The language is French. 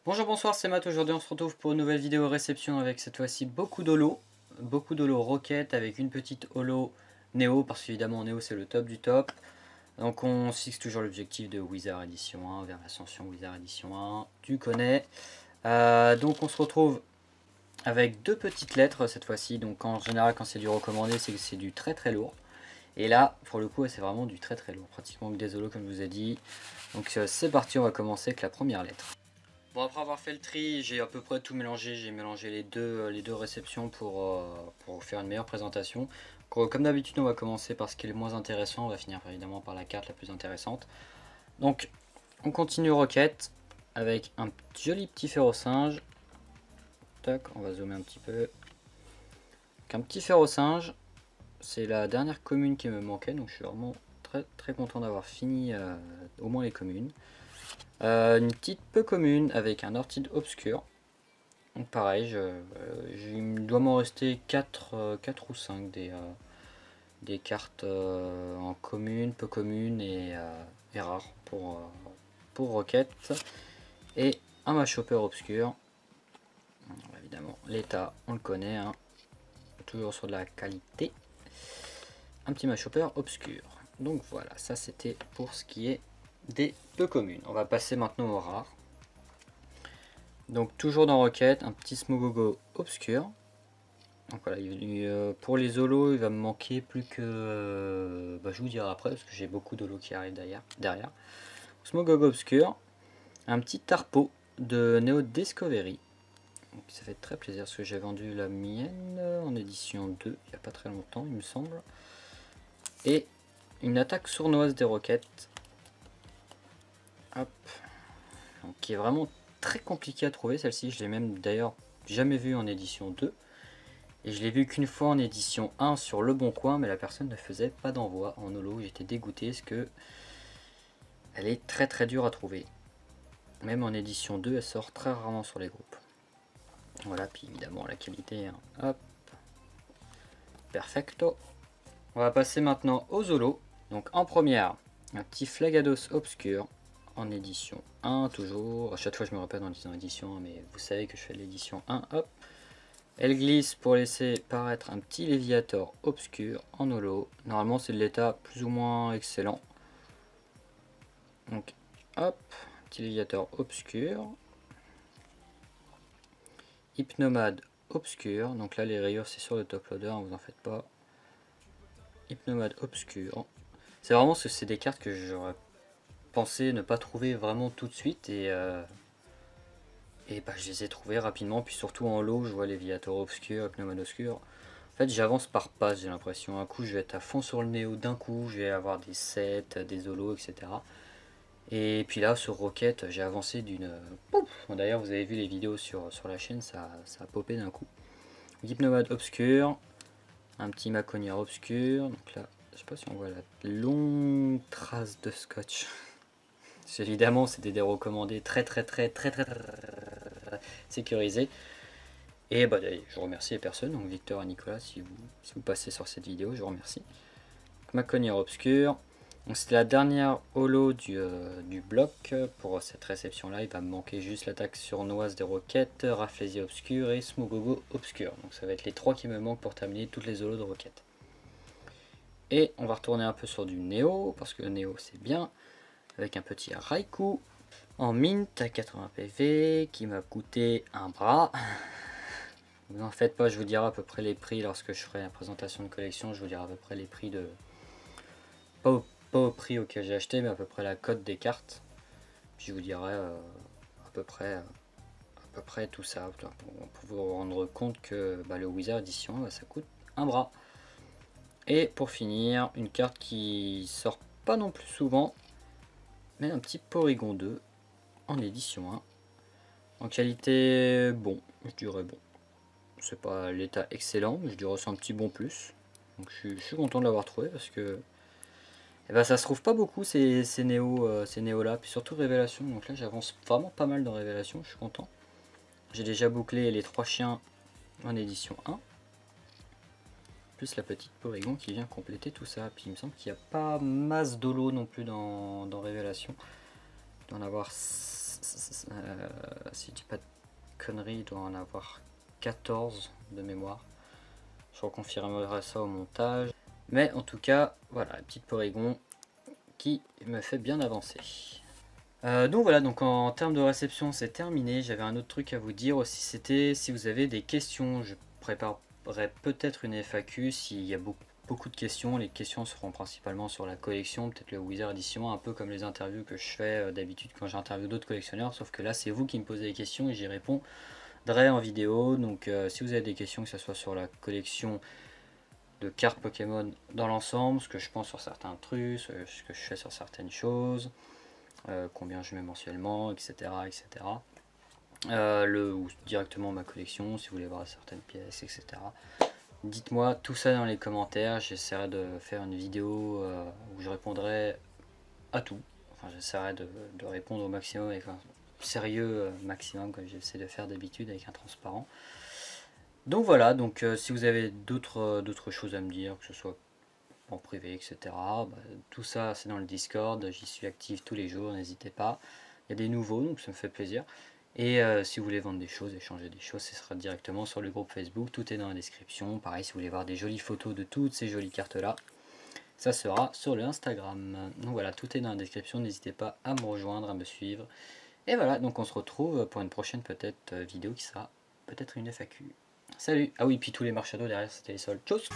Bonjour, bonsoir, c'est Matt. Aujourd'hui on se retrouve pour une nouvelle vidéo réception avec cette fois-ci beaucoup d'holo. Beaucoup d'holo Rocket avec une petite holo Néo, parce qu'évidemment Néo c'est le top du top. Donc on se fixe toujours l'objectif de Wizard Edition 1 vers l'ascension Wizard Edition 1, tu connais. Donc on se retrouve avec deux petites lettres cette fois-ci. Donc en général quand c'est du recommandé c'est que c'est du très très lourd. Et là pour le coup c'est vraiment du très très lourd, pratiquement que des holos comme je vous ai dit. Donc c'est parti, on va commencer avec la première lettre. Bon, après avoir fait le tri, j'ai à peu près tout mélangé. J'ai mélangé les deux réceptions pour faire une meilleure présentation. Comme d'habitude, on va commencer par ce qui est le moins intéressant. On va finir évidemment par la carte la plus intéressante. Donc, on continue Rocket avec un joli petit ferro-singe. Tac, on va zoomer un petit peu. Donc, un petit ferro-singe. C'est la dernière commune qui me manquait. Donc, je suis vraiment très très content d'avoir fini au moins les communes. Une petite peu commune avec un Orchid obscur. Donc pareil, il doit m'en rester 4 ou 5 des cartes en commune, peu commune et rares pour Rocket. Et un Mashopper obscur. Évidemment, l'état, on le connaît, hein, toujours sur de la qualité. Un petit Mashopper obscur. Donc voilà, ça c'était pour ce qui est des peu communes. On va passer maintenant aux rares. Donc toujours dans Rocket, un petit Smogogo obscur. Donc voilà, pour les holos, il va me manquer plus que... je vous dirai après, parce que j'ai beaucoup d'holos qui arrivent derrière. Smogogo obscur, un petit Tarpo de Neo Discovery. Donc ça fait très plaisir, parce que j'ai vendu la mienne en édition 2, il n'y a pas très longtemps, il me semble. Et une attaque sournoise des roquettes. Hop. Donc, qui est vraiment très compliqué à trouver, celle-ci. Je l'ai même d'ailleurs jamais vue en édition 2. Et je l'ai vu qu'une fois en édition 1 sur Le Bon Coin, mais la personne ne faisait pas d'envoi en holo. J'étais dégoûté parce que elle est très très dure à trouver. Même en édition 2, elle sort très rarement sur les groupes. Voilà, puis évidemment la qualité, hein. Hop, perfecto. On va passer maintenant aux holos. Donc en première, un petit Flagados Obscur en édition 1 toujours. À chaque fois je me répète en disant édition 1, mais vous savez que je fais l'édition 1. Hop. Elle glisse pour laisser paraître un petit Léviator obscur en holo. Normalement c'est de l'état plus ou moins excellent. Donc hop, petit Léviator obscur. Hypnomade obscur. Donc là les rayures c'est sur le top loader, hein, vous en faites pas. Hypnomade obscur. C'est vraiment ce que c'est des cartes que j'aurais pensé ne pas trouver vraiment tout de suite et je les ai trouvées rapidement. Puis surtout en lot, je vois Léviator obscur, Hypnomade obscur. En fait, j'avance par pas, j'ai l'impression. Un coup, je vais être à fond sur le néo, d'un coup, je vais avoir des sets, des holos, etc. Et puis là, sur Rocket, j'ai avancé d'une... Bon, d'ailleurs, vous avez vu les vidéos sur la chaîne, ça a popé d'un coup. Hypnomade obscur, un petit Maconière obscur. Donc là, je sais pas si on voit la longue trace de scotch. Évidemment, c'était des recommandés très sécurisés. Et je remercie les personnes, donc Victor et Nicolas, si vous passez sur cette vidéo, je vous remercie. Maconière obscur. Donc c'était la dernière holo du bloc pour cette réception là. Il va me manquer juste l'attaque surnoise des roquettes, Rafflesia obscur et Smogogo obscur. Donc ça va être les trois qui me manquent pour terminer toutes les holos de roquettes. Et on va retourner un peu sur du Néo, parce que le Néo c'est bien. Avec un petit Raikou en mint à 80 PV qui m'a coûté un bras. Vous en faites pas, je vous dirai à peu près les prix lorsque je ferai la présentation de collection. Je vous dirai à peu près les prix de... Pas au prix auquel j'ai acheté, mais à peu près la cote des cartes. Puis je vous dirai à peu près tout ça pour vous rendre compte que le Wizard Edition ça coûte un bras. Et pour finir, une carte qui sort pas non plus souvent, mais un petit Porygon 2 en édition 1. En qualité, bon, je dirais bon. C'est pas l'état excellent, mais je dirais c'est un petit bon plus. Donc je suis content de l'avoir trouvé parce que ça se trouve pas beaucoup ces néos là, puis surtout Révélation. Donc là j'avance vraiment pas mal dans Révélation, je suis content. J'ai déjà bouclé les 3 chiens en édition 1. Plus la petite Porygon qui vient compléter tout ça. Puis il me semble qu'il n'y a pas masse d'holo non plus dans Révélation. Il doit en avoir si je dis pas de conneries, il doit en avoir 14 de mémoire. Je reconfirmerai ça au montage. Mais en tout cas, voilà, la petite Porygon qui me fait bien avancer. Donc voilà, donc en termes de réception c'est terminé. J'avais un autre truc à vous dire aussi, c'était si vous avez des questions, je préparerai peut-être une FAQ s'il y a beaucoup de questions. Les questions seront principalement sur la collection, peut-être le Wizard Edition, un peu comme les interviews que je fais d'habitude quand j'interviewe d'autres collectionneurs, sauf que là c'est vous qui me posez les questions et j'y répondrai en vidéo. Donc si vous avez des questions, que ce soit sur la collection de cartes Pokémon dans l'ensemble, ce que je pense sur certains trucs, ce que je fais sur certaines choses, combien je mets mensuellement, etc. etc. Ou directement ma collection, si vous voulez voir certaines pièces, etc. Dites-moi tout ça dans les commentaires, j'essaierai de faire une vidéo où je répondrai à tout. Enfin, j'essaierai de répondre au maximum avec un sérieux maximum, comme j'essaie de faire d'habitude avec un transparent. Donc voilà, donc si vous avez d'autres choses à me dire, que ce soit en privé, etc. Bah, tout ça c'est dans le Discord, j'y suis actif tous les jours, n'hésitez pas. Il y a des nouveaux, donc ça me fait plaisir. Et si vous voulez vendre des choses, échanger des choses, ce sera directement sur le groupe Facebook, tout est dans la description. Pareil, si vous voulez voir des jolies photos de toutes ces jolies cartes là, ça sera sur le Instagram. Donc voilà, tout est dans la description, n'hésitez pas à me rejoindre, à me suivre. Et voilà, donc on se retrouve pour une prochaine peut-être vidéo qui sera peut-être une FAQ. Salut. Ah oui, puis tous les Marshado derrière c'était les soldes. Tchuss.